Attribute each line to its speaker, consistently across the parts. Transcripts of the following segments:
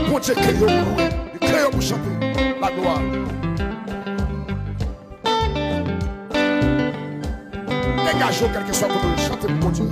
Speaker 1: Bon Dieu, créez pour louer, créez pour chanter la gloire. Dégageons quelque chose pour nous chanter pour mon Dieu.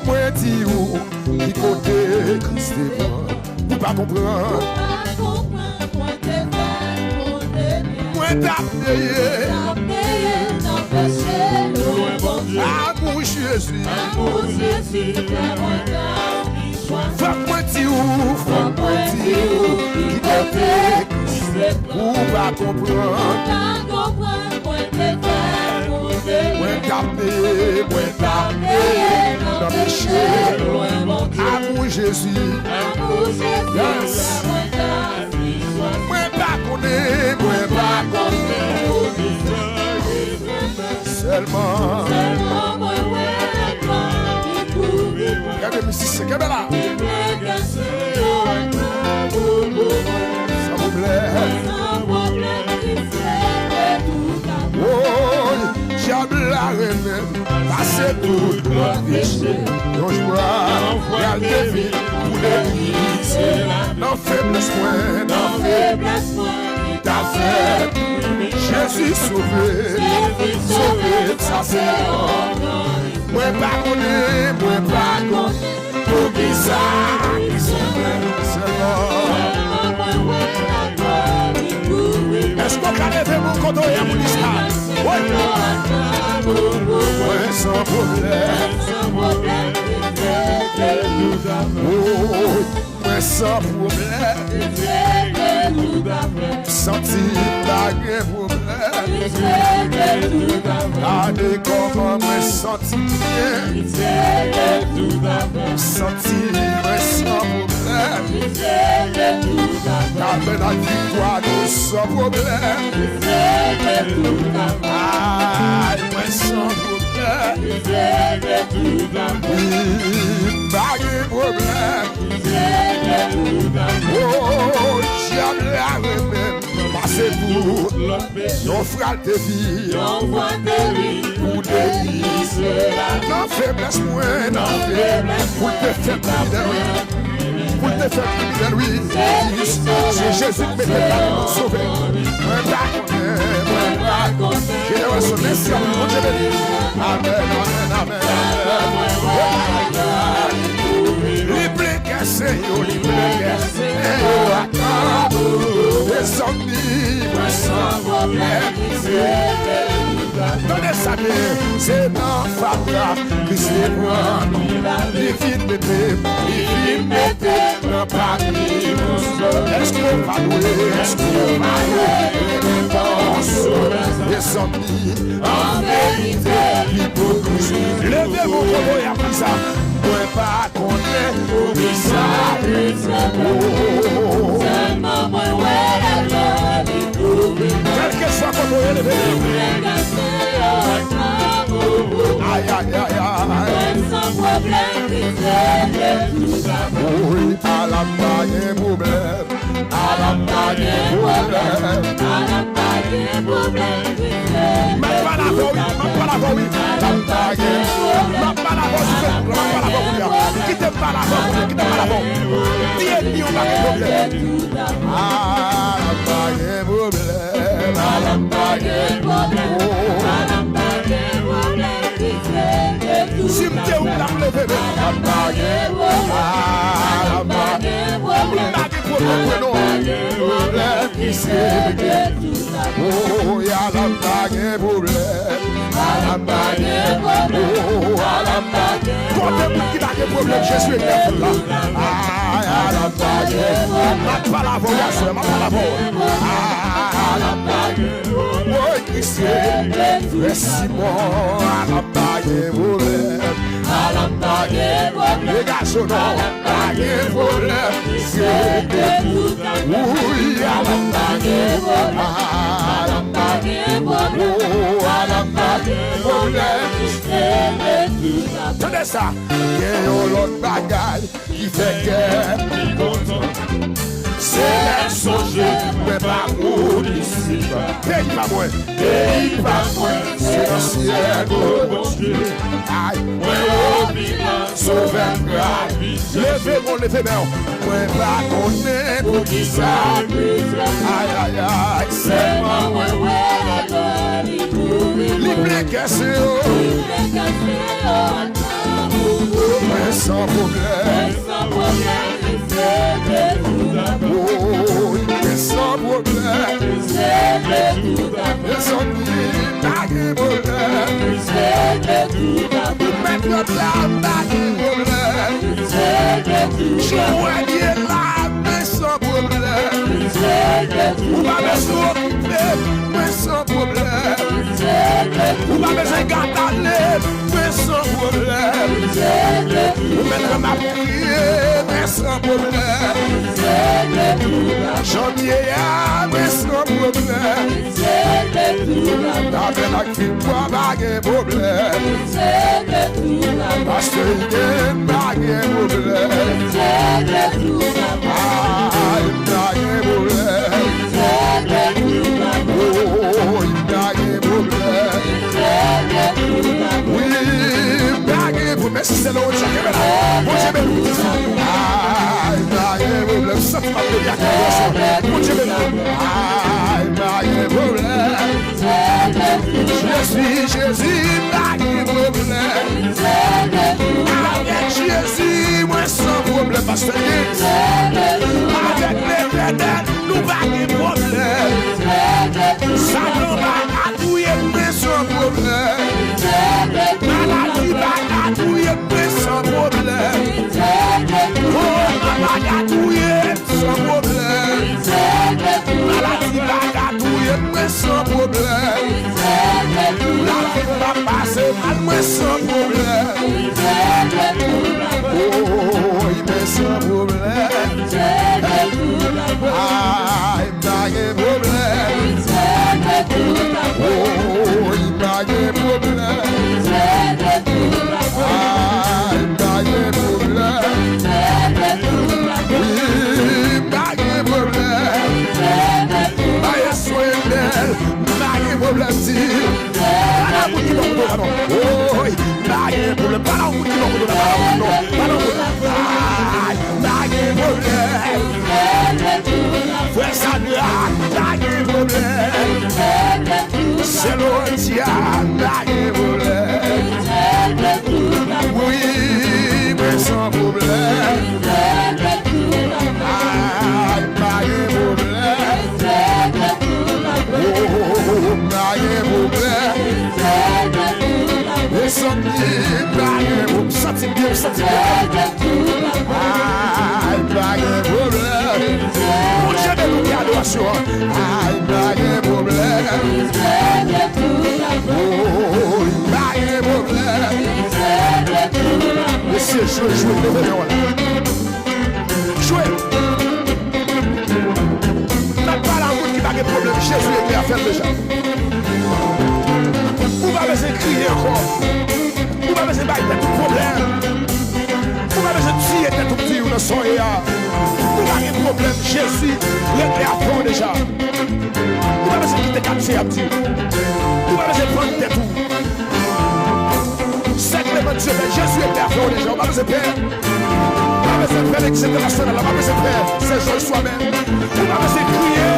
Speaker 1: Moi dis où qui côté Christ est bon. Vous pas comprendre. Moi t'as payé. Amour Jésus. Fais-moi dis où qui côté Christ est bon. Vous pas comprendre. Moi tapé, dans mes péché, amour Jésus, yes. Moi pas connaître, seulement, regardez mes six, c'est là, ça vous plaît. Diable la remède, passer tout le péché. Donc je vois, y'a des vies pour les briser. Dans faiblesse moins, t'as fait. Jésus sauvé, ça c'est bon. Moi pas connaître, pour qui ça, c'est bon. Est-ce qu'on peut lever mon côté à mon histoire? Oui. Sans problème. Sans problème. Senti pas de problème. Regardez comment moi senti bien. Senti sans problème. Avec la victoire nous sans problème. Aïe, moi sans problème. Pas de problème. Oh, j'aime la remède. Passez pour nos frères de vie. Pour délicer. Non faiblesse moins. Pour te faire prier. Pour te faire prier, oui. C'est Jésus qui me fait sauver. Moi, pas connaître. Génération, merci à vous. Amen. Libre que Seigneur, des omnibus sans problème. Donnez ça bien, c'est dans Fabra que c'est moi. Les filles mettez le papier. Est-ce qu'on va louer? Les omnibus en vérité, l'hypocrisie. Levez vos propos et après ça. Moi pas connaître pour qui ça. Seulement moi quel que soit comme vous élevez. Aïe. Sans problème, oui, à la paille problème. Mais pas la voix, oui. Qui te parle la voix? Dis-moi, on va problème. Si vous êtes là, vous levez. Oh, y'a la bague problème. Quand t'es qui n'a pas de problème, Jésus est là. Y'a la bague. Pas la voix, ma pas la voix. La bague. Oh, qui c'est? Merci moi, la bague problème. Les garçons, non, problème. C'est tout. Oui, y'a la bague. Tenez ça, il y a l'autre bagaille qui fait guerre. C'est la songer, mais pas pour ici. pays pas moins. Pays pas moins. C'est l'ancien bon Dieu. Aïe. Sauver grave. Levez-moi, levez-moi. Moi, pas connaître pour qui ça. Aïe, aïe, aïe. C'est moi, ouais, libre que c'est mais sans problème. Oh, mais sans problème. Les amis, pas de problème. Mettre la pas de problème. Je vois bien là, mais sans problème. On va me s'occuper, mais sans problème. On va me garder, mais sans problème. On mettra ma prière, mais sans problème. J'en ai mais sans problème. Avec la vie, pas de problème. Parce que il n'y a pas de problème. Ah, il n'y a pas de problème. Oh, il n'y a pas de problème. Oui, baguette, mais c'est l'autre qui est là. Moi, j'ai bien dit ça. Ah, baguette, problème, ça fait pas de bien. Moi, j'ai bien dit. Ah, baguette, problème. Je suis Jésus, baguette, problème. Avec Jésus, moi, sans problème, parce que avec l'éternel, nous baguette, problème. Ça nous va attouiller, mais sans problème. Maladie va attouiller, mais sans problème. Oh, maladie attouiller, sans problème. Maladie va attouiller, mais sans problème. La vie va passer mal, mais sans problème. Oh, mais sans problème. Ah, il n'a pas de problème. Oh, il n'a pas de problème. Ah, il n'a pas de problème. Oui, il n'a pas de problème. Maïe soin d'elle, n'a pas de problème. Oh, il n'a pas de problème. Pas dans le frère Sandra, n'a pas de problème. C'est l'autre, n'a pas de problème. Oui, mais sans problème. Ah, n'a pas de problème. Oh, n'a pas de problème. Et sans bien, vous sentez bien, vous sentez bien. Ah, n'a pas de problème. Mon Dieu de nous adoration. Ah, n'a pas de problème. Oh, n'a pas de problème. Laissez jouer, jouer, levez-le. Jouer. N'a pas la route qui n'a pas de problème. Jésus est prêt à faire déjà. Vous m'avez crier encore. Vous m'avez dit tout problème. Vous m'avez dit tirer tout petit ou le soya. Vous m'avez de problème. Jésus est prêt à prendre déjà. Vous m'avez dit quitter quartier à petit. Vous m'avez dit prendre tête tout. C'est que Dieu, Jésus est prêt à prendre déjà. Vous m'avez dit père. Vous m'avez dit père international. Vous m'avez dit père. C'est Joël soi-même. Vous m'avez dit crier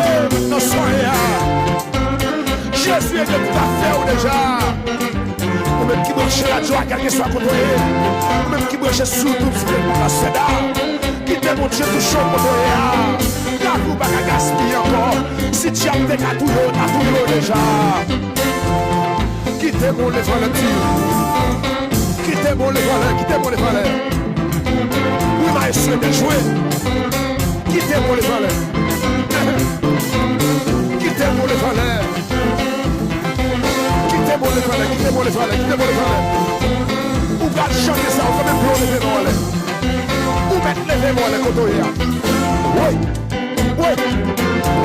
Speaker 1: dans le soya. Jésus est tout à fait déjà. Ou même qui branche la joie, quel que soit côté. Ou même qui branche sous tout ce que la seda. Qui te montre tout chaud côté. Car vous pas gaspiller encore. Si tu as fait à tout déjà. Qui te montre les valeurs. Qui te montre les valeurs. Qui te montre les valeurs. Oui, ma essayé de jouer. Qui te montre les valeurs. Qui te montre les valeurs. Quittez-moi les valets, quittez-moi les valets, quittez-moi les valets. Ou pas chanter ça, ou quand même plus lever-moi les. Ou mettre lever-moi les côtés. Oui, oui,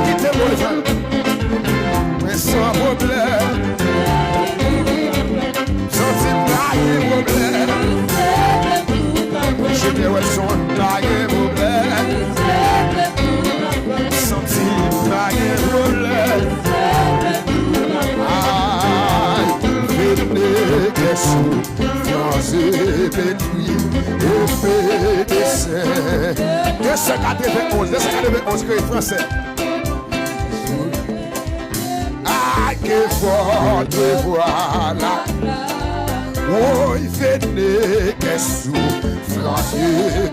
Speaker 1: quittez-moi les valets. Mais sans problème. Sans problème. Je dis ouais, sans problème. Sans problème. 291, créé français. Ah, que fort te voilà. Oh, il fait des souffrances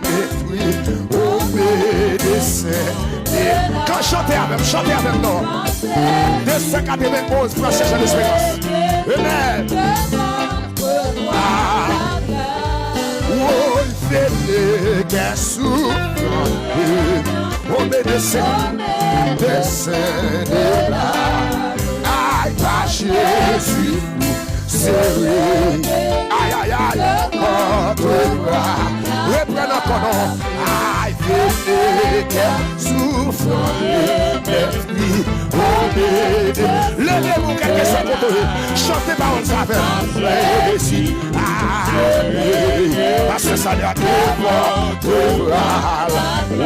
Speaker 1: détruit, obéissez. Quand chantez avec nous. 291, français, Jean d'Espérance. Amen. Ah, oh, il fait des souffrances, obéissez, descendez là. Aïe, pas Jésus. Aïe, aïe, aïe, contre bras, reprenons ton nom. Aïe, venez, souffre, l'esprit, obédé. Levez-vous, quelqu'un soit contre eux. Chantez par une saveur. Ici, aïe, parce que ça doit être votre bras. Oh,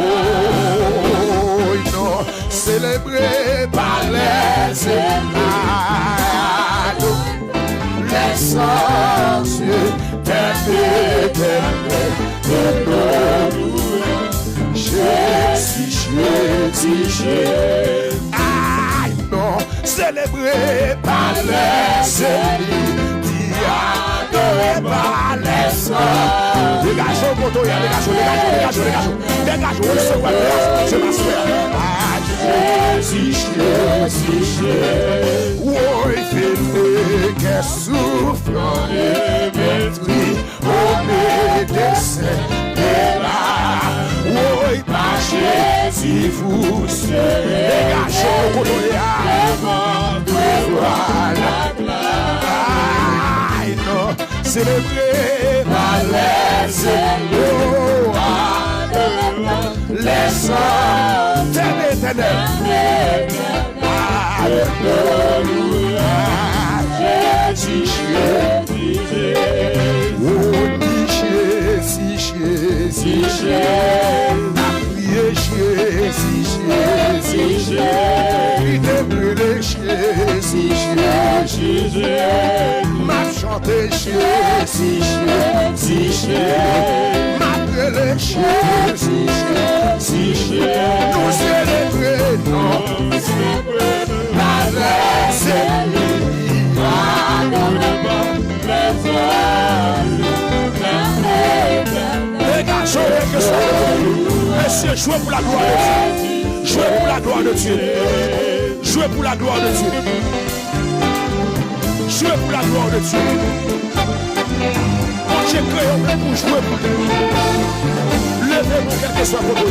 Speaker 1: non, célébré par les émailles. Les sorciers d'éternel de nous. Jésus. Aïe non, célébré par les ennemis, adoré par les sorts. Dégageons, moto, dégagez, je m'assois. Jésus. Oh, il fait que souffrant et détruit, obéissez, et là, oh, il pas Jésus, vous serez. Dégagez, voilà. Aïe, non, célébré par les élots, les sorts, ténébreux. Alléluia, Jésus, oh, Jésus, priez Jésus, il te brûle Jésus, m'a chanté Jésus, m'a brûlé Jésus, nous célébrons. Messieurs, jouez pour la gloire de Dieu. Jouez pour la gloire de Dieu. Jouez pour la gloire de Dieu. Jouez pour la gloire de Dieu. Quand j'ai créé pour jouer pour lui. Levez-vous, quel que soit votre.